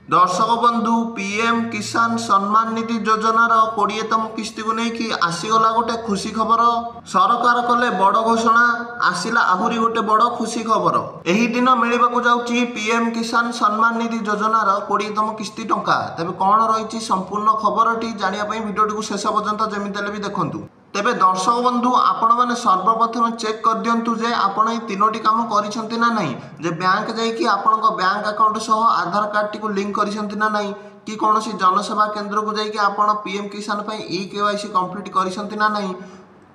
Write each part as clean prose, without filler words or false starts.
दर्शक बंधु पीएम किसान सम्मान निधि योजनार 20तम किस्ती को लेकिन आसीगला गोटे खुशी खबर। सरकार कले बड़ घोषणा, आसिला आहुरी गोटे बड़ खुशी खबर। एही दिन मिलवाक जाउची पीएम किसान सम्मान निधि योजनार 20तम किस्ती टंका। तेबे कौन रही संपूर्ण खबरटी जानापी भिडियोटी शेष पर्यंत जमीते भी देखूँ। तेबे दर्शक बंधु आपण मैंने सर्वप्रथम चेक कर दिंतु जे आपण ये तीनोटी काम करिसेंति ना नहीं, जे बैंक जाइए आपण बैंक अकाउंट सह आधार कार्ड टी को लिंक करिसेंति ना नहीं, कि कौन सी जनसेवा केंद्र को जाइए आपण पीएम किसान केवाईसी कंप्लीट करिसेंति ना नहीं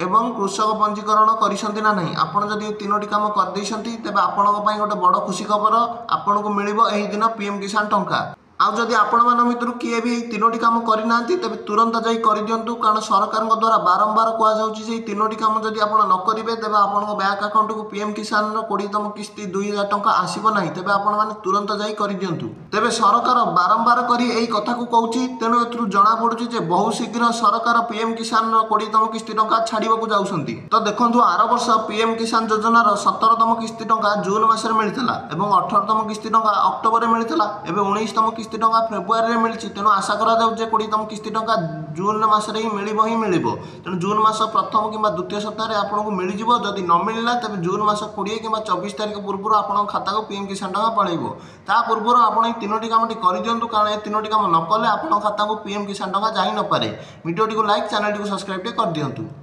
एवं कृषक पंजीकरण करिसेंति ना नहीं। आपण जदि तीनोटी काम कर देइसेंति तेबे आपणक पई गोटे बड़ खुशी खबर, आपनको मिलिबो एही दिन पीएम किसान टंका। आउ जदि आपण मान भितर किए भी तीनोटी काम करना तेज तुरंत जाई कर दिंतु, कारण सरकार द्वारा बारंबार कहुच्छे तीनोटी काम जदि आप न करेंगे तेज आप बैंक अकाउंट को पीएम किसान 20तम किस्ती 2000 टंका आसब ना, तेज आप तुरंत जाई कर दिंतु। तेज सरकार बारंबार करी एई कथा को कहूँ, तेणु ए जना पड़ुछि जे बहुत शीघ्र सरकार पीएम किसान 20तम किस्ती टंका छाड़क जाउछंती। तो देखंतु आर वर्ष पीएम किसान योजनार 17तम किस्ती टंका जून मासरे मिलता और 18तम किस्ती टंका अक्टोबर में मिलता, एवं 19तम किस्ती टंका फेब्रुआरी में मिली। तेणु आशा करा 20तम किस्ती टंका जून मासरे ही मिल। तेणु जून मास प्रथम कि द्वितीय सप्ताह आपको मिल जाव। जदि न मिलला तेज जून मास 20 कि 24 तारीख पूर्व आप खाता को पीएम किसान टंका पड़ेब। ता पूर्व आप तीनोटी काम कर दिंतु, कारण ये तीनोटी काम न कले आप खाता को पीएम किसान टंका जा ही न पारे। वीडियो को लाइक, चैनल को सब्सक्राइब कर दिंतु।